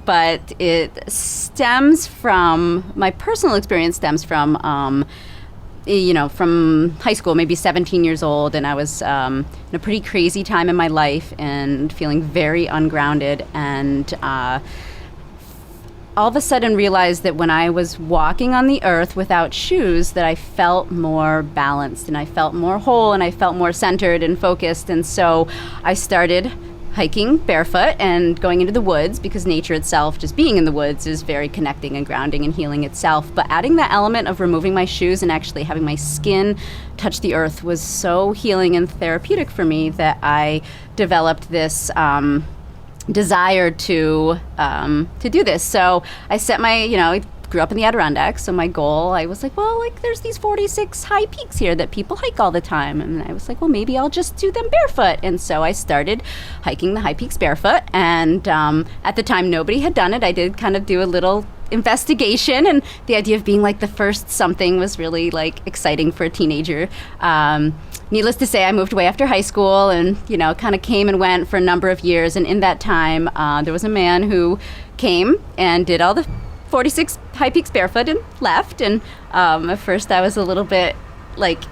but it stems from, my personal experience stems from, from high school, maybe 17 years old, and I was in a pretty crazy time in my life and feeling very ungrounded, and all of a sudden realized that when I was walking on the earth without shoes, that I felt more balanced and I felt more whole and I felt more centered and focused. And so I started hiking barefoot and going into the woods, because nature itself, just being in the woods, is very connecting and grounding and healing itself. But adding that element of removing my shoes and actually having my skin touch the earth was so healing and therapeutic for me that I developed this desire to do this. So I set I grew up in the Adirondacks, so my goal, I was like, well, like there's these 46 high peaks here that people hike all the time, and I was like, well, maybe I'll just do them barefoot. And so I started hiking the high peaks barefoot, and at the time nobody had done it. I did kind of do a little investigation, and the idea of being like the first something was really like exciting for a teenager. Needless to say, I moved away after high school and kind of came and went for a number of years, and in that time there was a man who came and did all the 46 high peaks barefoot and left. And at first I was a little bit like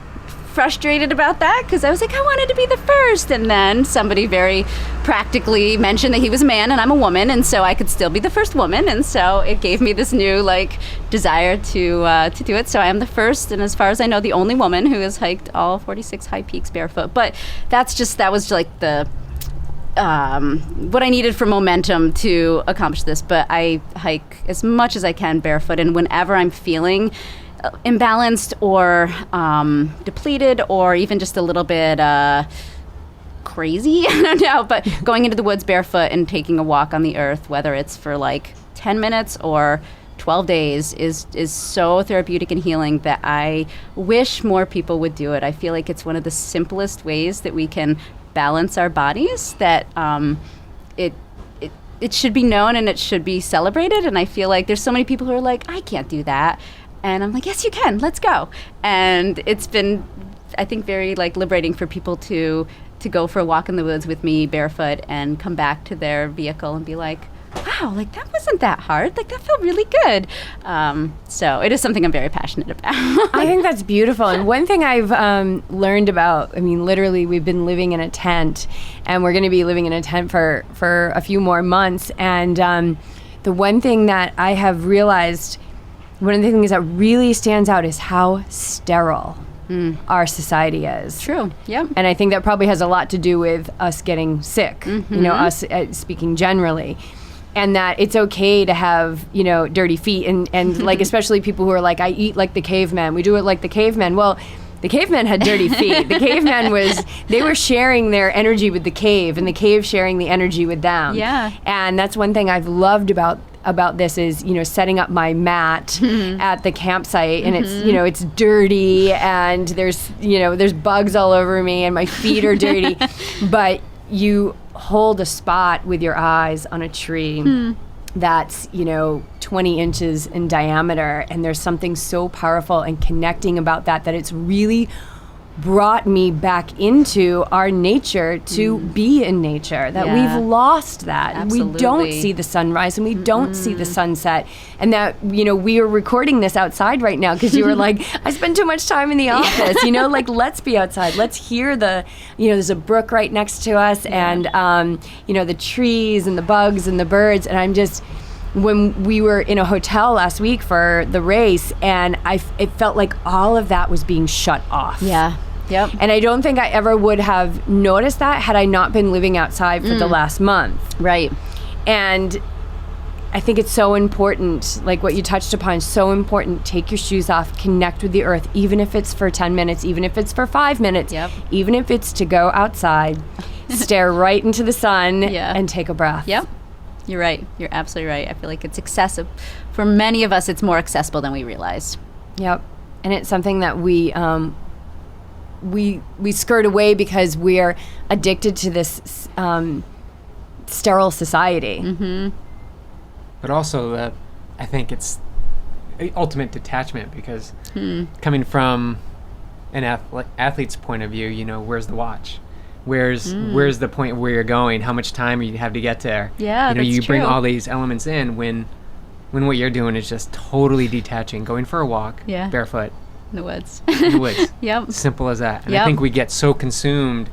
frustrated about that, because I was like, I wanted to be the first. And then somebody very practically mentioned that he was a man and I'm a woman, and so I could still be the first woman. And so it gave me this new like desire to do it. So I am the first, and as far as I know, the only woman who has hiked all 46 high peaks barefoot. But that was like the what I needed for momentum to accomplish this. But I hike as much as I can barefoot, and whenever I'm feeling imbalanced or depleted, or even just a little bit crazy, I don't know, but going into the woods barefoot and taking a walk on the earth, whether it's for like 10 minutes or 12 days, is so therapeutic and healing that I wish more people would do it. I feel like it's one of the simplest ways that we can balance our bodies, that it should be known and it should be celebrated. And I feel like there's so many people who are like, I can't do that. And I'm like, yes, you can. Let's go. And it's been, I think, very like liberating for people to go for a walk in the woods with me barefoot and come back to their vehicle and be like, wow, like that wasn't that hard. Like that felt really good. So it is something I'm very passionate about. I think that's beautiful. And one thing I've learned about, literally we've been living in a tent, and we're going to be living in a tent for a few more months. And the one thing that I have realized, one of the things that really stands out is how sterile our society is. True. Yeah. And I think that probably has a lot to do with us getting sick, us speaking generally. And that it's okay to have, dirty feet and like, especially people who are like, I eat like the caveman. We do it like the caveman. Well, the caveman had dirty feet. The caveman they were sharing their energy with the cave, and the cave sharing the energy with them. Yeah. And that's one thing I've loved about this is, setting up my mat at the campsite, and it's dirty, and there's bugs all over me, and my feet are dirty, but you hold a spot with your eyes on a tree that's 20 inches in diameter, and there's something so powerful and connecting about that it's really brought me back into our nature to be in nature, that we've lost that. Absolutely. We don't see the sunrise and we don't see the sunset, and that we are recording this outside right now because you were like, I spend too much time in the office, like let's be outside, let's hear there's a brook right next to us, and the trees and the bugs and the birds. And I'm just, when we were in a hotel last week for the race, and it felt like all of that was being shut off. Yeah. Yep. And I don't think I ever would have noticed that had I not been living outside for the last month. Right. And I think it's so important, like what you touched upon, so important. Take your shoes off, connect with the earth, even if it's for 10 minutes, even if it's for 5 minutes, even if it's to go outside, stare right into the sun and take a breath. Yep. You're right. You're absolutely right. I feel like it's excessive. For many of us, it's more accessible than we realize. Yep. And it's something that we skirt away because we're addicted to this sterile society. Mm-hmm. But also that I think it's ultimate detachment, because coming from an athlete's point of view, where's the watch? Where's the point where you're going? How much time you have to get there? Yeah, that's you bring true. all these elements in when what you're doing is just totally detaching, going for a walk, barefoot. In the woods. Yep. Simple as that. And I think we get so consumed.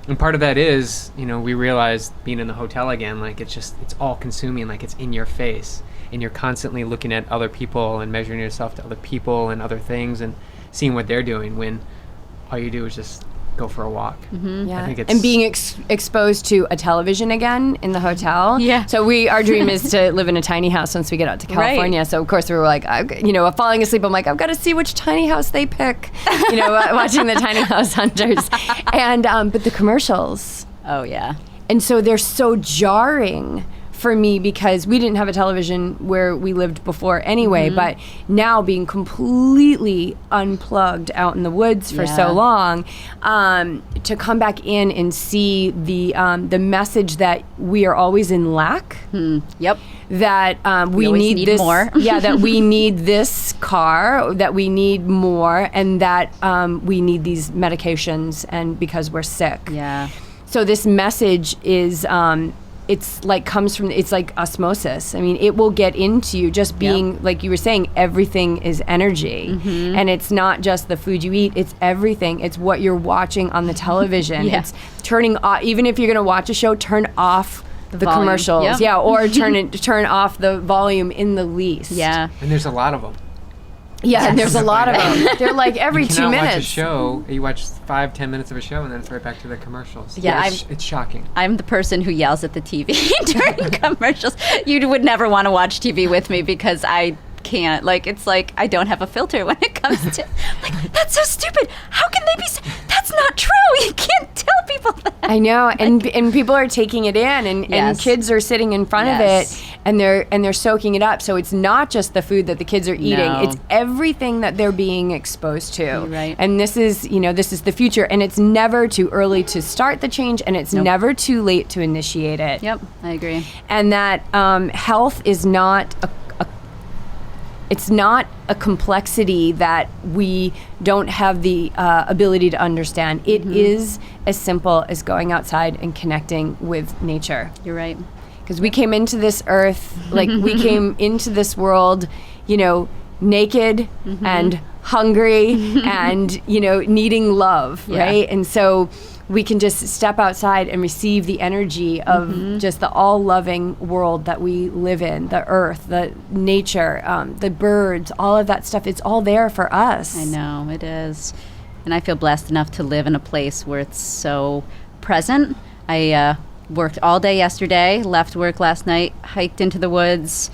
And part of that is, we realize being in the hotel again, like it's all consuming, like it's in your face. And you're constantly looking at other people and measuring yourself to other people and other things and seeing what they're doing, when all you do is just go for a walk. Mm-hmm. Yeah. I think it's, and being exposed to a television again in the hotel. Yeah. So our dream is to live in a tiny house once we get out to California. Right. So of course we were like, falling asleep. I'm like, I've got to see which tiny house they pick. Watching the Tiny House Hunters, and but the commercials. Oh yeah. And so they're so jarring for me because we didn't have a television where we lived before anyway, but now being completely unplugged out in the woods for so long, to come back in and see the message that we are always in lack. Yep. That we always need this more. that we need this car, that we need more, and that we need these medications, and because we're sick. Yeah. So this message is it's like osmosis. I mean, it will get into you just being, like you were saying, everything is energy. And it's not just the food you eat, it's everything. It's what you're watching on the television. It's turning off, even if you're going to watch a show, turn off the commercials. Or turn off the volume in the least. And there's a lot of them. And there's a lot of them. They're like every 2 minutes. Watch a show, you watch 5-10 minutes of a show, and then it's right back to the commercials. It's shocking. I'm the person who yells at the TV during commercials. You would never want to watch TV with me because I can't. Like, it's like I don't have a filter when it comes to, like, that's so stupid. How can they be? That's not true. You can't tell people that. I know, and people are taking it in, and kids are sitting in front of it, and they're soaking it up. So it's not just the food that the kids are eating; it's everything that they're being exposed to. Right. And this is the future, and it's never too early to start the change, and it's never too late to initiate it. Yep, I agree. And that health is not it's not a complexity that we don't have the ability to understand. It is as simple as going outside and connecting with nature. You're right. Because we came into this earth, like we came into this world, naked and hungry and, needing love, right? And so we can just step outside and receive the energy of just the all-loving world that we live in, the earth, the nature, the birds, all of that stuff. It's all there for us. I know, it is. And I feel blessed enough to live in a place where it's so present. I worked all day yesterday, left work last night, hiked into the woods,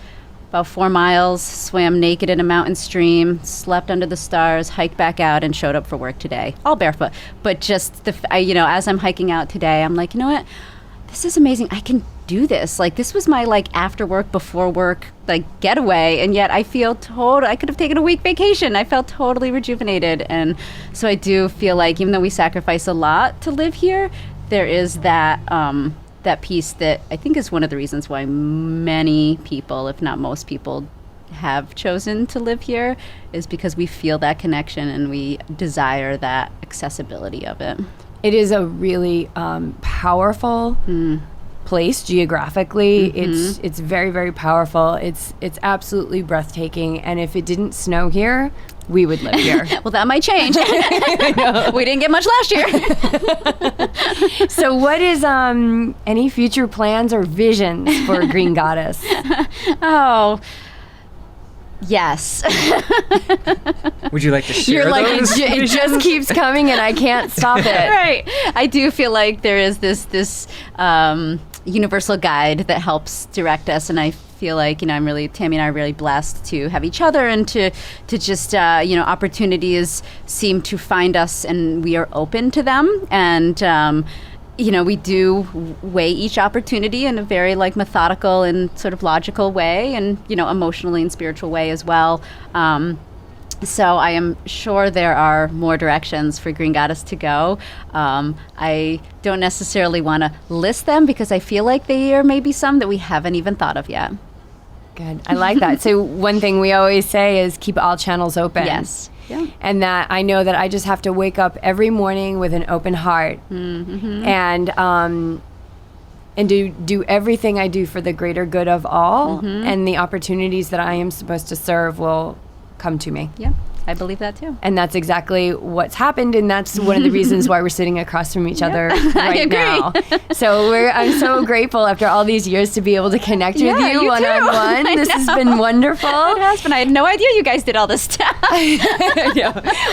about 4 miles, swam naked in a mountain stream, slept under the stars, hiked back out, and showed up for work today, all barefoot. But just as I'm hiking out today, I'm like, you know what? This is amazing. I can do this. Like, this was my after work, before work, getaway, and yet I feel I could have taken a week vacation. I felt totally rejuvenated, and so I do feel like even though we sacrifice a lot to live here, there is that piece that I think is one of the reasons why many people, if not most people, have chosen to live here, is because we feel that connection and we desire that accessibility of it. It is a really powerful place geographically. It's very, very powerful. It's absolutely breathtaking. And if it didn't snow here, we would live here. Well, that might change. We didn't get much last year. So what is any future plans or visions for Green Goddess? Oh, yes. Would you like to share You're like, those? it just keeps coming and I can't stop it. Right. I do feel like there is this universal guide that helps direct us, and I feel like Tammy and I are really blessed to have each other, and to just opportunities seem to find us, and we are open to them, and we do weigh each opportunity in a very methodical and sort of logical way, and emotionally and spiritual way as well. So I am sure there are more directions for Green Goddess to go. I don't necessarily want to list them because I feel like there may be some that we haven't even thought of yet. Good. I like that. So one thing we always say is keep all channels open. Yes. Yeah. And that I know that I just have to wake up every morning with an open heart, and do everything I do for the greater good of all, and the opportunities that I am supposed to serve will come to me. Yeah, I believe that too. And that's exactly what's happened, and that's one of the reasons why we're sitting across from each other right now. So I'm so grateful after all these years to be able to connect with you one-on-one. This has been wonderful. It has been. I had no idea you guys did all this stuff.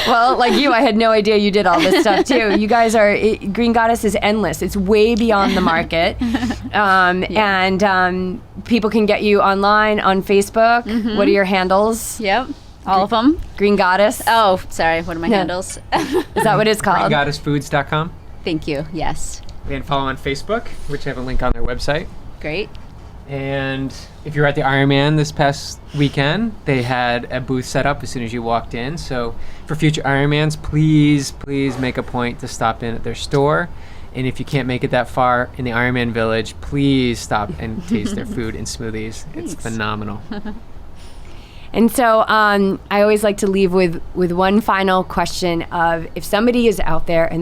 Well, like you, I had no idea you did all this stuff too. You guys Green Goddess is endless. It's way beyond the market. And people can get you online on Facebook. What are your handles? Yep. All of them. Green Goddess. Oh, sorry. What are my handles? Is that what it's called? GreenGoddessFoods.com. Thank you. Yes. And follow on Facebook, which I have a link on their website. Great. And if you were at the Ironman this past weekend, they had a booth set up as soon as you walked in. So for future Ironmans, please make a point to stop in at their store. And if you can't make it that far in the Ironman Village, please stop and taste their food and smoothies. It's phenomenal. And so I always like to leave with one final question of, if somebody is out there and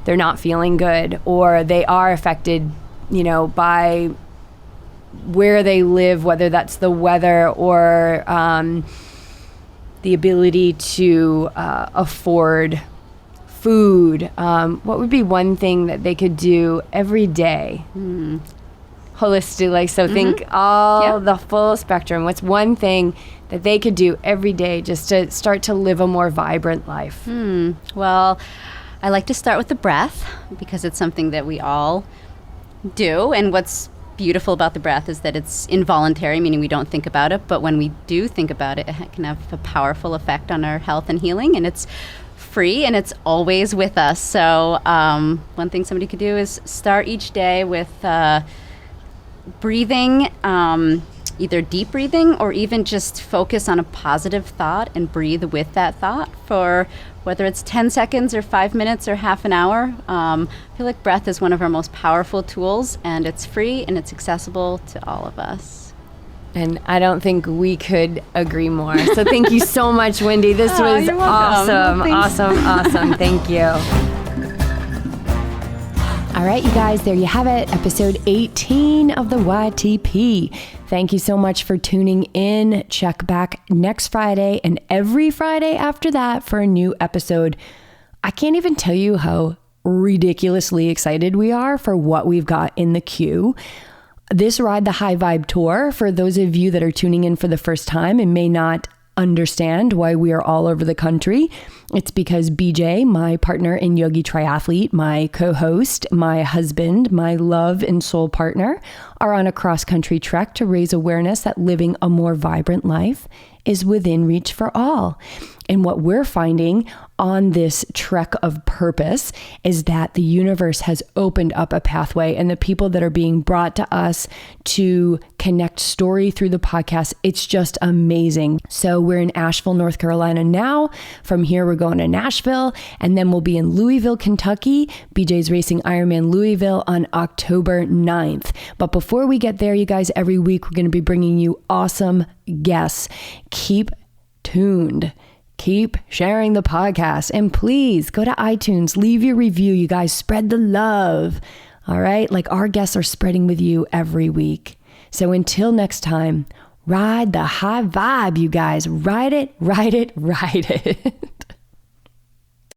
they're not feeling good, or they are affected, by where they live, whether that's the weather or the ability to afford food, what would be one thing that they could do every day? Holistically, so think the full spectrum. What's one thing that they could do every day just to start to live a more vibrant life? Well, I like to start with the breath, because it's something that we all do. And what's beautiful about the breath is that it's involuntary, meaning we don't think about it. But when we do think about it, it can have a powerful effect on our health and healing. And it's free, and it's always with us. So one thing somebody could do is start each day with breathing, either deep breathing, or even just focus on a positive thought and breathe with that thought for whether it's 10 seconds or 5 minutes or half an hour. I feel like breath is one of our most powerful tools, and it's free and it's accessible to all of us. And I don't think we could agree more. So thank you so much, Wyndy. This was you're welcome. awesome. Thank you. All right, you guys, there you have it. Episode 18 of the YTP. Thank you so much for tuning in. Check back next Friday and every Friday after that for a new episode. I can't even tell you how ridiculously excited we are for what we've got in the queue. This Ride the High Vibe tour, for those of you that are tuning in for the first time and may not understand why we are all over the country, it's because BJ, my partner in Yogi Triathlete, my co-host, my husband, my love and soul partner, are on a cross-country trek to raise awareness that living a more vibrant life is within reach for all. And what we're finding on this trek of purpose is that the universe has opened up a pathway, and the people that are being brought to us to connect story through the podcast, it's just amazing. So we're in Asheville, North Carolina now. From here, we're going to Nashville, and then we'll be in Louisville, Kentucky. BJ's racing Ironman Louisville on October 9th. But before we get there, you guys, every week we're going to be bringing you awesome guests. Keep tuned. Keep sharing the podcast, and please go to iTunes, leave your review. You guys, spread the love. All right. Like our guests are spreading with you every week. So until next time, ride the high vibe, you guys. Ride it, ride it, ride it.